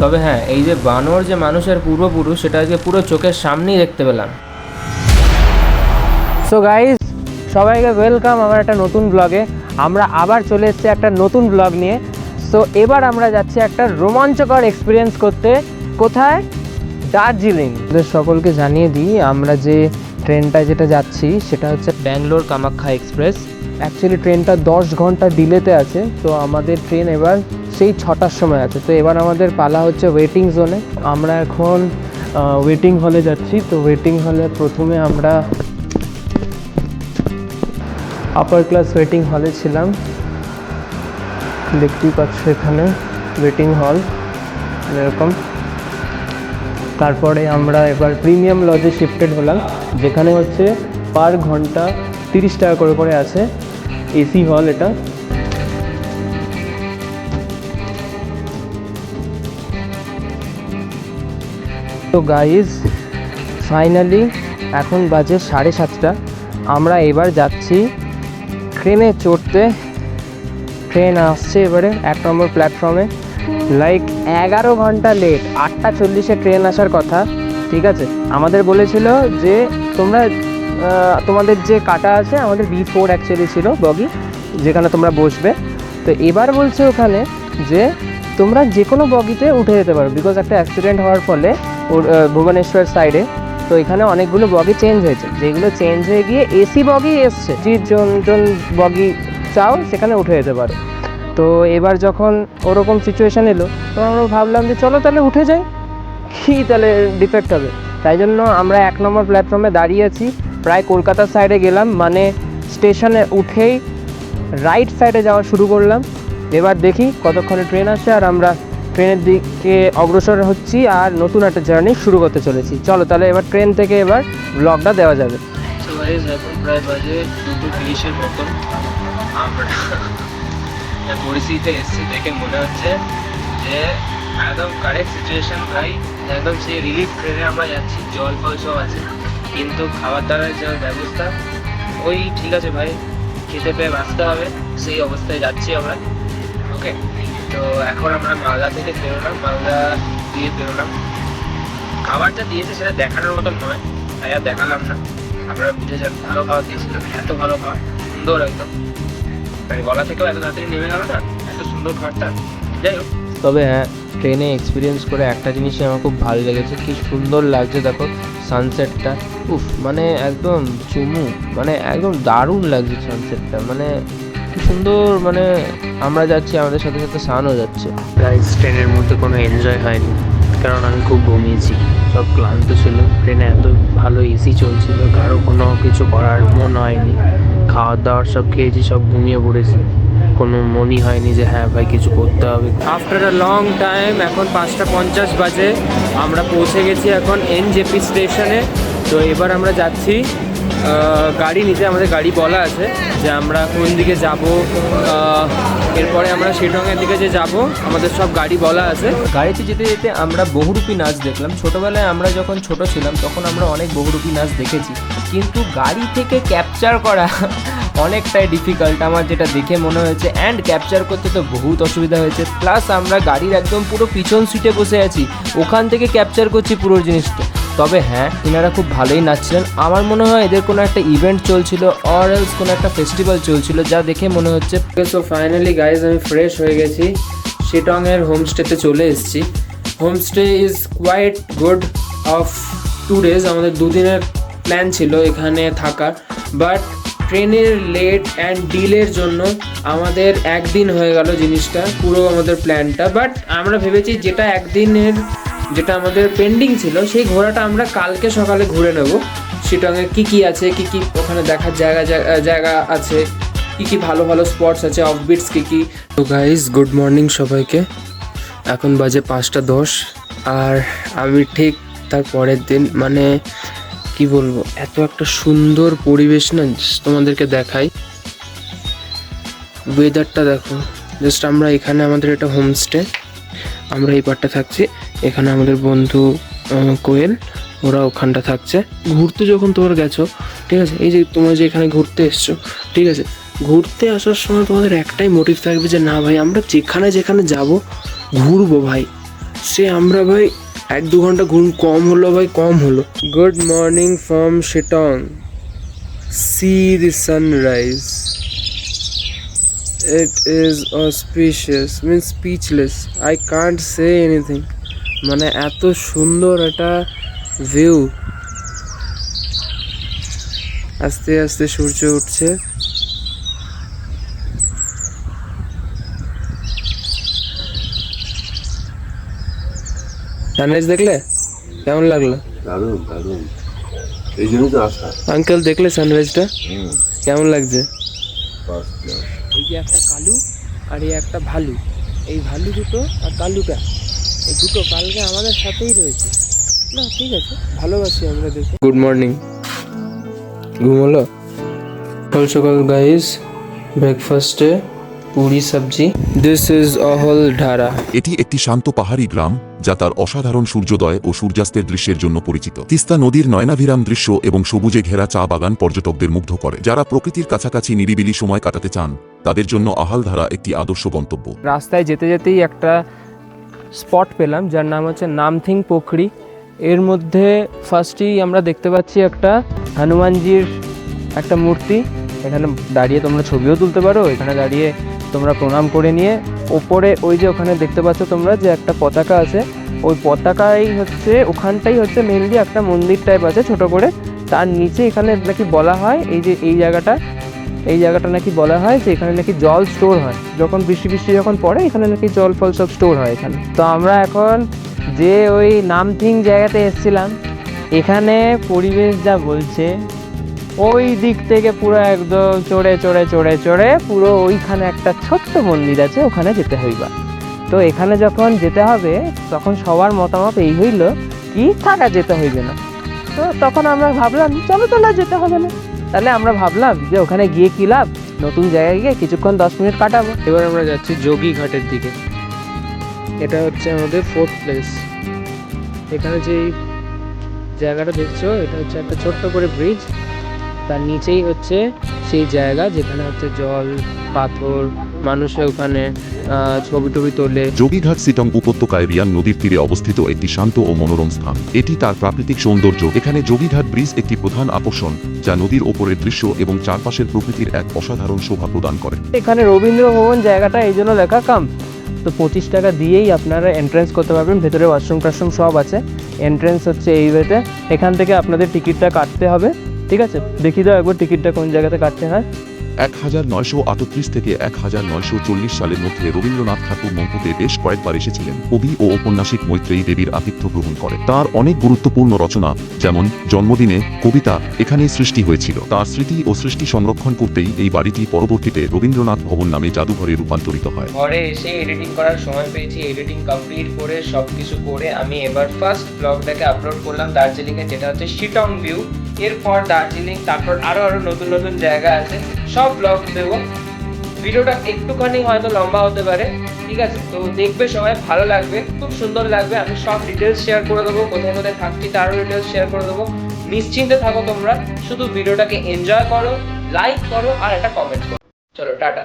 তবে হ্যাঁ, এই যে বানর যে মানুষের পূর্বপুরুষ, সেটা আজকে পুরো চোখের সামনেই দেখতে পেলাম। সো গাইজ, সবাইকে ওয়েলকাম আমার একটা নতুন ব্লগে। আমরা আবার চলে এসেছি একটা নতুন ব্লগ নিয়ে। সো এবার আমরা যাচ্ছি একটা রোমাঞ্চকর এক্সপিরিয়েন্স করতে। কোথায়? দার্জিলিং। ওদের সকলকে জানিয়ে দিই, আমরা যে ট্রেনটা যেটা যাচ্ছি সেটা হচ্ছে ব্যাঙ্গালোর কামাখ্যা এক্সপ্রেস। অ্যাকচুয়ালি ট্রেনটা 10 ঘন্টা ডিলেতে আছে, তো আমাদের ট্রেন এবার সেই 6টার সময় আছে। তো এবার আমাদের পালা হচ্ছে ওয়েটিং জোনে। আমরা এখন ওয়েটিং হলে যাচ্ছি। তো ওয়েটিং হলে প্রথমে আমরা আপার ক্লাস ওয়েটিং হলে ছিলাম, দেখতেই পাচ্ছ এখানে ওয়েটিং হল এরকম। তারপরে আমরা এবার প্রিমিয়াম লজে শিফটেড হলাম, যেখানে হচ্ছে পার ঘন্টা 30 টাকা করে করে আছে। এসি হল এটা। তো গাইজ, ফাইনালি এখন বাজে 7:30। আমরা এবার যাচ্ছি ট্রেনে চড়তে। ট্রেন আসছে এবারে 1 নম্বর প্ল্যাটফর্মে। লাইক 11 ঘন্টা লেট। 8:40-এ ট্রেন আসার কথা, ঠিক আছে। আমাদের বলেছিল যে তোমরা তোমাদের যে কাটা আছে, আমাদের B4 অ্যাকচুয়ালি ছিল বগি, যেখানে তোমরা বসবে। তো এবার বলছে ওখানে যে তোমরা যে কোনো বগিতে উঠে যেতে পারো, বিকজ একটা অ্যাক্সিডেন্ট হওয়ার ফলে ভুবনেশ্বর সাইডে। তো এখানে অনেকগুলো বগি চেঞ্জ হয়েছে, যেগুলো চেঞ্জ হয়ে গিয়ে এসি বগি এসছে। জন বগি চাও সেখানে উঠে যেতে পারো। তো এবার যখন ওরকম সিচুয়েশান এলো, তখন আমরা ভাবলাম যে চলো তাহলে উঠে যাই, কী তাহলে ডিফেক্ট হবে। তাই জন্য আমরা 1 নম্বর প্ল্যাটফর্মে দাঁড়িয়ে আছি। প্রায় কলকাতার সাইডে গেলাম, মানে স্টেশনে উঠেই রাইট সাইডে যাওয়া শুরু করলাম। এবার দেখি কতক্ষণে ট্রেন আসে, আর আমরা ট্রেনের দিকে অগ্রসর হচ্ছি আর নতুন একটা জার্নি শুরু করতে চলেছি। চলো তাহলে এবার ট্রেন থেকে এবার ব্লগটা দেওয়া যাবে। এখন প্রায় বাজে 2:30-এর মতন। আমরা পরিস্থিতিতে এসেছি দেখে মনে হচ্ছে যে একদম কারেক্ট সিচুয়েশন ভাই। একদম সেই রিলিফ ট্রেনে আমরা যাচ্ছি, জল ফল সব আছে, কিন্তু খাবার দাবারের যে ব্যবস্থা ওই ঠিক আছে ভাই, খেতে পেয়ে বাঁচতে হবে, সেই অবস্থায় যাচ্ছি আমরা। ওকে, তো এখন আমরা মালদা থেকে বেরোলাম, মালদা দিয়ে বেরোলাম। খাবারটা দিয়েছে সেটা দেখানোর মতন নয়, তাই আর দেখালাম না। আমরা বুঝে যান ভালো খাবার দিয়েছিলাম, এত ভালো খাবার, সুন্দর একদম, মানে গলা থেকেও এত তাড়াতাড়ি নেমে গেল না, এত সুন্দর খাবারটা। যাই হোক, তবে হ্যাঁ, ট্রেনে এক্সপিরিয়েন্স করে একটা জিনিসই আমার খুব ভালো লেগেছে, কি সুন্দর লাগছে দেখো সানসেটটা। উফ, মানে একদম চুমু, মানে একদম দারুণ লাগছে সানসেটটা, মানে কি সুন্দর। মানে আমরা যাচ্ছি, আমাদের সাথে সাথে সানও যাচ্ছে। গাইস, ট্রেনের মধ্যে কোনো এনজয় হয়নি, কারণ আমি খুব ঘুমিয়েছি, সব ক্লান্ত ছিল। ট্রেনে এত ভালো এসি চলছিল, কারো কোনো কিছু করার মন হয়নি। খাওয়ার দাওয়ার সব খেয়েছি, সব ঘুমিয়ে পড়েছি, কোনো মনই হয়নি যে হ্যাঁ ভাই কিছু করতে হবে। আফটার আ লং টাইম এখন 5:50 বাজে, আমরা পৌঁছে গেছি এখন NJP স্টেশনে। তো এবার আমরা যাচ্ছি গাড়ি নিতে। আমাদের গাড়ি বলা আছে যে আমরা কোন দিকে যাব, এরপরে আমরা শিলংয়ের দিকে যে যাব, আমাদের সব গাড়ি বলা আছে। গাড়িতে যেতে যেতে আমরা বহুরূপী নাচ দেখলাম। ছোটোবেলায় আমরা যখন ছোট ছিলাম তখন আমরা অনেক বহুরূপী নাচ দেখেছি, কিন্তু গাড়ি থেকে ক্যাপচার করা অনেকটাই ডিফিকাল্ট আমার যেটা দেখে মনে হয়েছে। অ্যান্ড ক্যাপচার করতে তো বহুত অসুবিধা হয়েছে, প্লাস আমরা গাড়ির একদম পুরো পিছন সিটে বসে আছি, ওখান থেকে ক্যাপচার করছি পুরো জিনিসটা। তবে হ্যাঁ, এনারা খুব ভালোই নাচছিলেন। আমার মনে হয় এদের কোনো একটা ইভেন্ট চলছিল, অর এলস কোনো একটা ফেস্টিভ্যাল চলছিল, যা দেখে মনে হচ্ছে। সো ফাইনালি গাইজ, আমি ফ্রেশ হয়ে গেছি, শিটংয়ের হোমস্টেতে চলে এসেছি। Homestay is quite good. Of 2 days, আমাদের 2 দিনের প্ল্যান ছিল এখানে থাকার, বাট ট্রেনের লেট অ্যান্ড ডিলের জন্য আমাদের 1 দিন হয়ে গেল জিনিসটা, পুরো আমাদের প্ল্যানটা। বাট আমরা ভেবেছি যেটা 1 দিনের যেটা আমাদের পেন্ডিং ছিল, সেই ঘোরাটা আমরা কালকে সকালে ঘুরে নেব। শিটংয়ে কী কী আছে, কী কী ওখানে দেখার জায়গা আছে, কী কী ভালো ভালো স্পটস আছে, অফবিটস কী কী। তো গাইজ, গুড মর্নিং সবাইকে। এখন বাজে 5:10, আর আমি ঠিক তার পরের দিন, মানে কি বলবো, এত একটা সুন্দর পরিবেশ না, তোমাদেরকে দেখাই। ওয়েদারটা দেখো জাস্ট। আমরা এখানে, আমাদের এটা হোমস্টে, আমরা এই পার্টটা থাকছি। এখানে আমাদের বন্ধু কোয়েল, ওরা ওখানটা থাকছে। ঘুরতে যখন তোমরা গেছো, ঠিক আছে, এই যে তোমরা যে এখানে ঘুরতে এসছো, ঠিক আছে, ঘুরতে আসার সময় তোমাদের একটাই মোটিভ থাকবে যে না ভাই, আমরা যেখানে যেখানে যাব ঘুরবো ভাই, সে আমরা ভাই 1-2 ঘন্টা ঘুম কম হলো ভাই, কম হলো। Good morning from Sittong, see the sunrise, it is auspicious, means speechless, I can't say anything. মানে এত সুন্দর একটা ভিউ, আস্তে আস্তে সূর্য উঠছে। সানরাইজ দেখলে কেমন লাগলো? দারুণ দারুণ, এই জন্যই তো আসা। আঙ্কেল দেখলে সানরাইজটা হুম, কেমন লাগছে? First class. এই যে একটা কালু আর এই একটা ভালু, এই ভালু দুটো আর কালুটা, এই দুটো কালকে আমাদের সাথেই রয়েছে। না ঠিক আছে, ভালোবাসি আমরা দেখে। গুড মর্নিং, ঘুম হলো? সকাল সকাল গাইস, ব্রেকফাস্টে পুরি সবজি। দিস ইজ অহল ধারা। এটি একটি শান্ত পাহাড়ি গ্রাম যা তার অসাধারণ সূর্যোদয় ও সূর্যাস্তের দৃশ্যের জন্য পরিচিত। তিস্তা নদীর নয়নাভিরাম দৃশ্য এবং সবুজে ঘেরা চা বাগান পর্যটকদের মুগ্ধ করে। যারা প্রকৃতির কাছাকাছি নিরিবিলি সময় কাটাতে চান তাদের জন্য আহালধারা একটি আদর্শ গন্তব্য। রাস্তায় যেতে যেতেই একটা স্পট পেলাম যার নাম হচ্ছে নামথিং পোখরি। এর মধ্যে ফার্স্টেই আমরা দেখতে পাচ্ছি একটা হনুমানজির একটা মূর্তি। এখানে দাঁড়িয়ে তোমরা ছবিও তুলতে পারো, এখানে দাঁড়িয়ে তোমরা প্রণাম করে নিয়ে ওপরে ওই যে ওখানে দেখতে পাচ্ছ তোমরা যে একটা পতাকা আছে, ওই পতাকাই হচ্ছে ওখানটাই হচ্ছে মেনলি একটা মন্দির টাইপ আছে ছোট করে। তার নিচে এখানে নাকি বলা হয় এই যে এই জায়গাটা নাকি বলা হয় যে এখানে নাকি জল স্টোর হয়, যখন বৃষ্টি যখন পড়ে এখানে নাকি জল ফল সব স্টোর হয় এখানে। তো আমরা এখন যে ওই নামথিং জায়গাতে এসেছিলাম, এখানে পরিবেশ যা বলছে ওই দিক থেকে পুরো একদম চড়ে চড়ে চড়ে চড়ে পুরো ওইখানে একটা ছোট্ট মন্দির আছে, ওখানে যেতে হইবা। তো এখানে যখন যেতে হবে তখন সবার মতামত এই হইল কি থাকা যেতে হইবে না। তো তখন আমরা ভাবলাম চলো তাহলে যেতে হবে না। তাহলে আমরা ভাবলাম যে ওখানে গিয়ে কী লাভ, নতুন জায়গায় গিয়ে কিছুক্ষণ 10 মিনিট কাটাবো। এবার আমরা যাচ্ছি যোগী ঘাটের দিকে। এটা হচ্ছে আমাদের 4th প্লেস। এখানে যে জায়গাটা দেখছো এটা হচ্ছে একটা ছোট্ট করে ব্রিজ, তার নিচেই হচ্ছে সেই জায়গা যেখানে হচ্ছে জল পাথর, মানুষে ওখানে ছবি টবি তোলে। যোগীঘাট সিটং উপত্যকায় রিয়াং নদীর তীরে অবস্থিত একটি শান্ত ও মনোরম স্থান। এটি তার প্রাকৃতিক সৌন্দর্য। এখানে যোগীঘাট ব্রিজ একটি প্রধান আকর্ষণ যা নদীর ওপরের দৃশ্য এবং চারপাশের প্রকৃতির এক অসাধারণ শোভা প্রদান করে। এখানে রবীন্দ্র ভবন জায়গাটা এই জন্য লেখা কাম। তো 25 টাকা দিয়েই আপনারা এন্ট্রেন্স করতে পারবেন, ভেতরে ওয়াশরুম টাশরুম সব আছে। এন্ট্রেন্স হচ্ছে এই ওয়েতে, এখান থেকে আপনাদের টিকিটটা কাটতে হবে। ঠিক আছে, দেখিয়ে দাও একবার টিকিটটা কোন জায়গাতে কাটতে হয়। 1938 থেকে 1940 সালের মধ্যে রবীন্দ্রনাথ ঠাকুর মঙ্পুতে বেশ কয়েকবার এসেছিলেন। কবি ও ঔপন্যাসিক মৈত্রেয়ী দেবীর আতিথ্য গ্রহণ করে। তার অনেক গুরুত্বপূর্ণ রচনা যেমন জন্মদিনে কবিতা এখানেই সৃষ্টি হয়েছিল। তার স্মৃতি ও সৃষ্টি সংরক্ষণ করতেই এই বাড়িটি পরবর্তীতে রবীন্দ্রনাথ ভবন নামে জাদুঘরে রূপান্তরিত হয়। ঘরে এসে এডিটিং করার সময় পেয়েছি, এডিটিং কমপ্লিট করে সব কিছু করে আমি এবার ফার্স্ট ব্লগটাকে আপলোড করলাম দার্জিলিংয়ে, যেটা হচ্ছে শিটং ভিউ। এরপর দার্জিলিং, তারপর আরো নতুন নতুন জায়গা আছে, সব ব্লগ দেবো। ভিডিওটা একটুখানি হয়তো লম্বা হতে পারে, ঠিক আছে? তো দেখবে সবাই, ভালো লাগবে, খুব সুন্দর লাগবে। আমি সব ডিটেলস শেয়ার করে দেবো, কোথায় কোথায় থাকছি তারও ডিটেলস শেয়ার করে দেবো। নিশ্চিন্তে থাকো তোমরা, শুধু ভিডিওটাকে এনজয় করো, লাইক করো আর একটা কমেন্ট করো। চলো টাটা।